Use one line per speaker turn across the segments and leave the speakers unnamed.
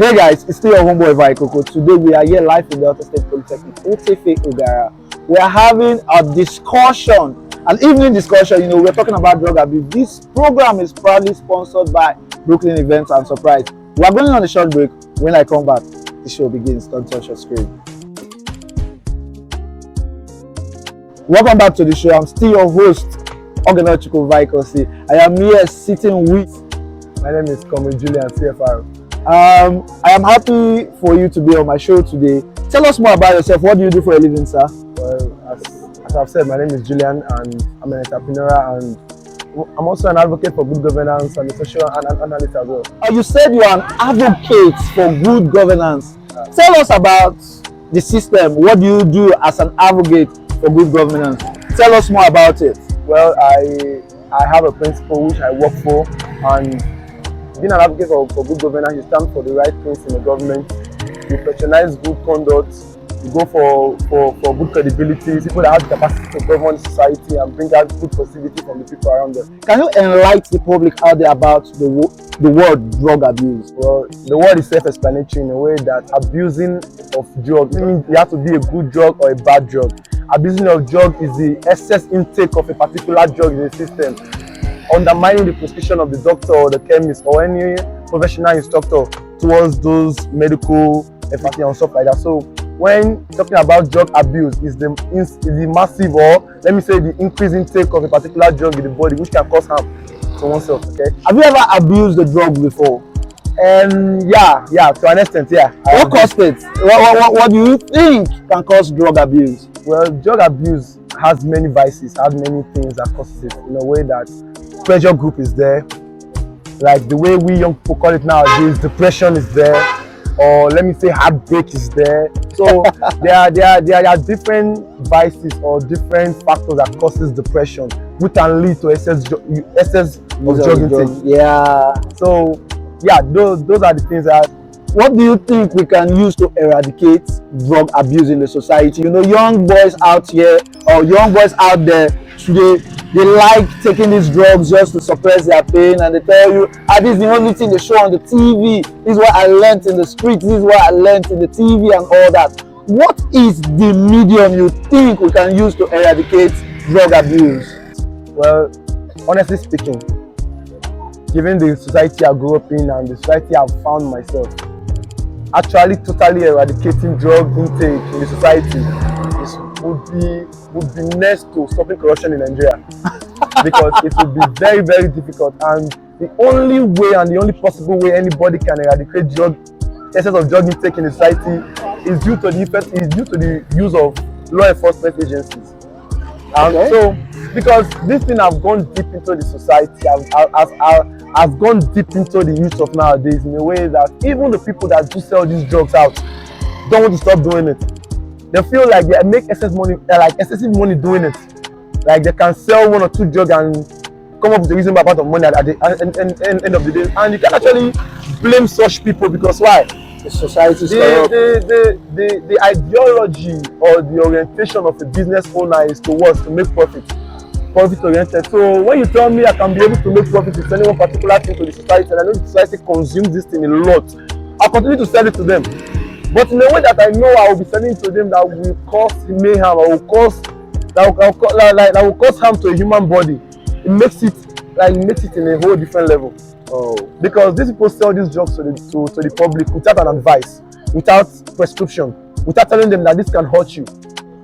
Hey guys, it's still your homeboy Vaikoko. Today we are here live in the Delta State Polytechnic, Otefe Ogara. We are having a discussion, an evening discussion. We're talking about drug abuse. This program is proudly sponsored by Brooklyn Events and Surprise. We are going on a short break. When I come back, the show begins. Don't touch your screen. Welcome back to the show. I'm still your host, Ogenachukwu Vaikosi. I am here sitting with.
My name is Comrade Julian, CFR.
I am happy for you to be on my show today. Tell us more about yourself. What do you do for a living, sir?
Well, as I've said, my name is Julian and I'm an entrepreneur and I'm also an advocate for good governance and a social analyst as well.
You said you are an advocate for good governance. Tell us about the system. What do you do as an advocate for good governance? Tell us more about it.
Well, I have a principle which I work for, and being an advocate for good governance, you stand for the right things in the government, you patronize good conduct, you go for good credibility, people that have the capacity to govern society and bring out good positivity from the people around them.
Can you enlighten the public out there about the word drug abuse?
Well, the word is self-explanatory in a way that abusing of drugs means it has to be a good drug or a bad drug. Abusing of drug is the excess intake of a particular drug in the system, undermining the prescription of the doctor or the chemist or any professional instructor towards those medical efficacy and stuff like that. So when talking about drug abuse, is the massive, or let me say the increased intake of a particular drug in the body which can cause harm to oneself. Okay.
Have you ever abused the drug before?
Yeah, to an extent, yeah.
What caused it? What do you think can cause drug abuse?
Well, drug abuse has many vices, has many things that causes it, in a way that pressure group is there, like the way we young people call it nowadays, depression is there, or let me say heartbreak is there. So there are different vices or different factors that causes depression, which can lead to excess of drug intake.
Yeah.
So yeah, those are the things that.
What do you think we can use to eradicate drug abuse in the society? Young boys out here or young boys out there today, they like taking these drugs just to suppress their pain, and they tell you, this is the only thing they show on the TV. This is what I learned in the streets. This is what I learned in the TV and all that. What is the medium you think we can use to eradicate drug abuse?
Well, honestly speaking, given the society I grew up in and the society I've found myself, actually totally eradicating drug intake in the society would be next to stopping corruption in Nigeria, because it would be very, very difficult. And the only way and the only possible way anybody can eradicate excess of drug intake in the society is due to the use of law enforcement agencies.
Okay.
So, because this thing have gone deep into the society, I've gone deep into the youth of nowadays in a way that even the people that do sell these drugs out don't want to stop doing it. They feel like they make excessive money doing it. Like they can sell one or two drugs and come up with a reasonable amount of money at the end of the day. And you can actually blame such people, because why?
The society is corrupt.
The ideology or the orientation of a business owner is to make profit oriented. So when you tell me I can be able to make profit with any one particular thing to the society, and I know the society consumes this thing a lot, I'll continue to sell it to them. But in a way that I know I will be selling to them that will cause mayhem, or that will cause harm to a human body. It makes it in a whole different level.
Oh.
Because these people sell these drugs to the public without an advice, without prescription, without telling them that this can hurt you.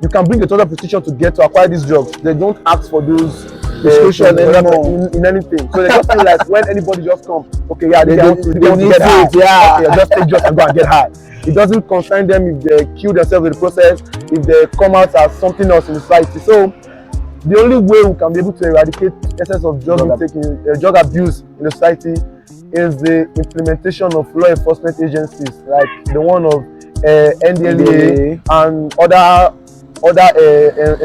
You can bring a total prescription to acquire these drugs. They don't ask for those prescription anymore in anything. So they just feel like when anybody just comes, okay, yeah, they want to get high.
Yeah.
Okay, just take drugs and go and get high. It doesn't concern them if they kill themselves in the process, if they come out as something else in the society. So the only way we can be able to eradicate excess of drug abuse in the society is the implementation of law enforcement agencies, like the one of NDLEA and other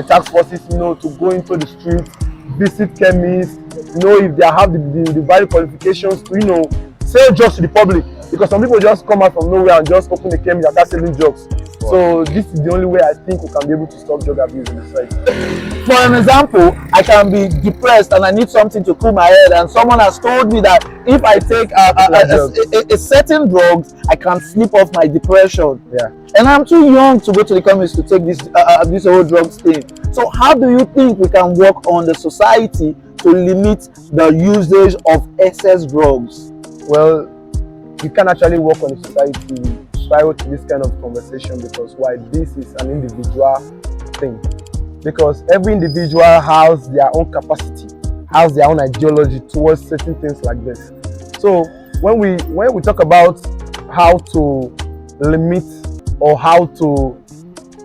task forces, to go into the streets, visit chemists, if they have the valid qualifications to, sell drugs to the public. Because some people just come out from nowhere and just open a chemist and start selling drugs. So this is the only way I think we can be able to stop drug abuse in the society.
For an example, I can be depressed and I need something to cool my head, and someone has told me that if I take a certain drugs, I can sleep off my depression.
Yeah.
And I'm too young to go to the chemist to take this whole drugs thing. So how do you think we can work on the society to limit the usage of excess drugs?
Well, you can actually work on the society prior to this kind of conversation, because why, this is an individual thing. Because every individual has their own capacity, has their own ideology towards certain things like this. So when we talk about how to limit or how to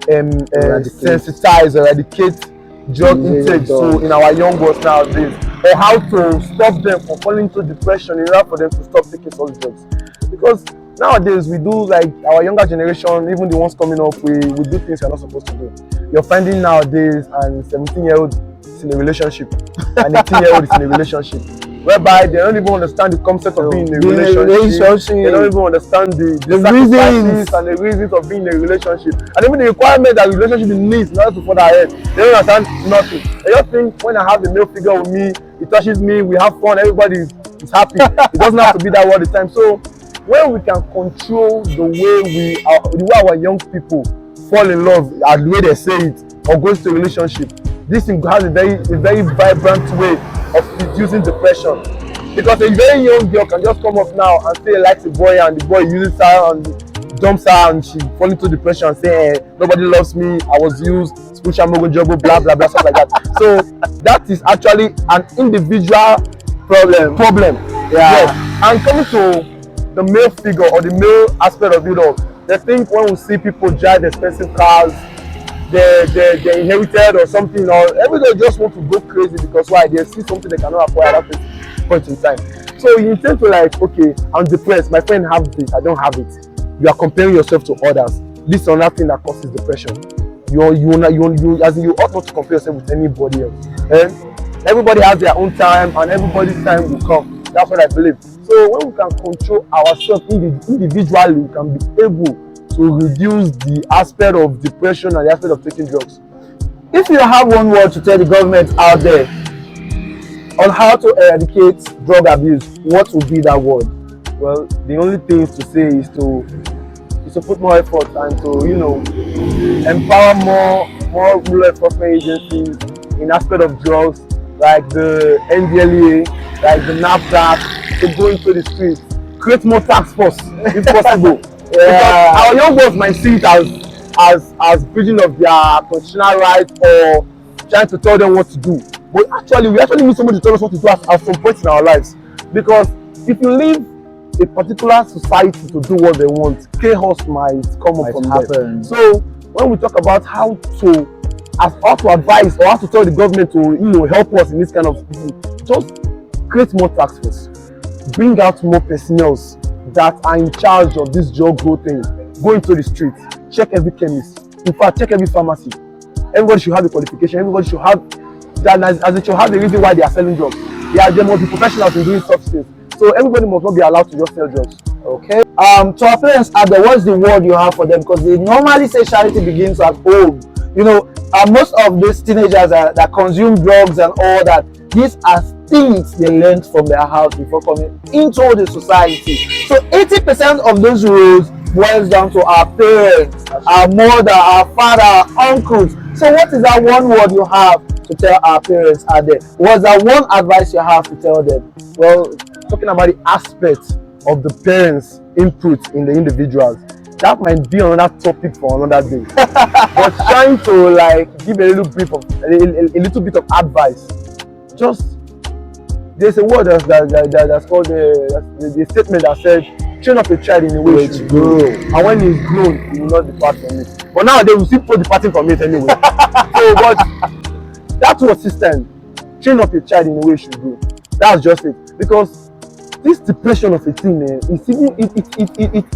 sensitize or eradicate drug intake so in our young boys nowadays, or how to stop them from falling into depression in order for them to stop taking such drugs. Because nowadays we do, like our younger generation, even the ones coming up, we do things we're not supposed to do. You're finding nowadays an 17-year-old is in a relationship, an 18-year-old is in a relationship, whereby they don't even understand the concept of being in a relationship. They don't even understand the sacrifices and the reasons of being in a relationship, and even the requirement that the relationship needs in order to further ahead. They don't understand nothing. They just think, when I have a male figure with me, it touches me, we have fun, everybody is happy. It doesn't have to be that all the time. So when we can control the way our young people fall in love, and the way they say it, or go into a relationship, this thing has a very vibrant way of reducing depression. Because a very young girl can just come up now and say likes a boy, and the boy uses her and dumps her, and she falls into depression and say, hey, nobody loves me, I was used, spiritual mogo jobo, blah blah blah, stuff like that. So that is actually an individual problem. Yeah. Yes. And coming to the male figure or the male aspect of it all, they think when we see people drive expensive cars, they inherited or something, or everybody just want to go crazy because why, they see something they cannot acquire at that point in time. So you intend to, like, okay, I'm depressed, my friend have this, I don't have it. You are comparing yourself to others. This is another thing that causes depression. You ought not to compare yourself with anybody else. And everybody has their own time, and everybody's time will come. That's what I believe. So when we can control ourselves individually, we can be able to reduce the aspect of depression and the aspect of taking drugs.
If you have one word to tell the government out there on how to eradicate drug abuse, what would be that word?
Well, the only thing to say is to put more effort and to, empower more law enforcement agencies in aspect of drugs, like the NDLEA, like the NAFDAC, to go into the streets, create more task force if possible. Yeah. Our young boys might see it as breaching of their constitutional rights or trying to tell them what to do. But actually, we actually need somebody to tell us what to do at some point in our lives. Because if you leave a particular society to do what they want, chaos might come up from them. So when we talk about how to advise or how to tell the government to help us in this kind of thing, just create more task force, bring out more personnel that are in charge of this drug growth thing, go into the streets, check every chemist, in fact check every pharmacy. Everybody should have a qualification, everybody should have that, as they should have the reason why they are selling drugs. There must be professionals in doing such things. So everybody must not be allowed to just sell drugs.
Okay. To our parents out there, what's the word you have for them? Because they normally say charity begins at home. Most of these teenagers that consume drugs and all that, these are things they learned from their house before coming into the society. So 80% of those rules boils down to our parents, our mother, our father, our uncles. So what is that one word you have to tell our parents out there? What's that one advice you have to tell them?
Well, talking about the aspect of the parents' input in the individuals, that might be another topic for another day. But trying to give a little bit of advice. Just, there's a word that's called the statement that said, train up a child in the way it should grow, and when he's grown, he will not depart from it. But nowadays we see people departing from it anyway. So, but that's what system. Train up a child in the way it should grow. That's just it. Because this depression of a thing, it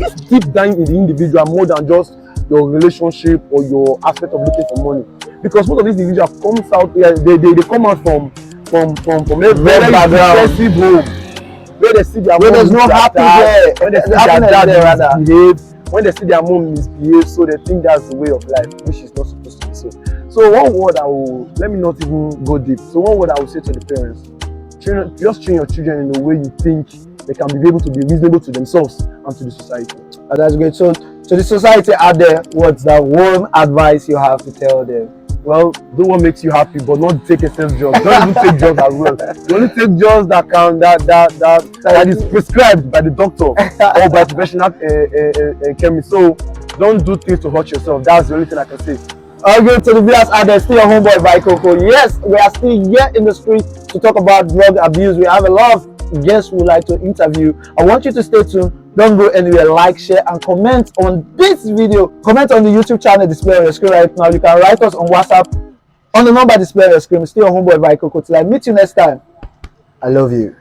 is deep down in the individual more than just your relationship or your aspect of looking for money. Because most of these individuals comes out, they come out from a very depressive home, where they see their
where there's no happy there,
where they see their dad misbehave, when they see their mom misbehave, so they think that's the way of life, which is not supposed to be so. So one word I will, let me not even go deep. So one word I will say to the parents, just train your children in a way you think they can be able to be reasonable to themselves and to the society.
And that's great. So to the society out there, what's the one advice you have to tell them?
Well, do what makes you happy, but not take excess drugs. Don't even take drugs as well. You only take drugs that is prescribed by the doctor or by professional chemist. So don't do things to hurt yourself. That's the only thing I can say.
Okay, to the viewers out there, still your homeboy Vikoko. Yes, we are still here in the street to talk about drug abuse. We have a lot of guests we would like to interview. I want you to stay tuned. Don't go anywhere. Like, share, and comment on this video. Comment on the YouTube channel displayed on your screen right now. You can write us on WhatsApp on the number displayed on your screen. Still your homeboy Vikoko. Till I meet you next time. I love you.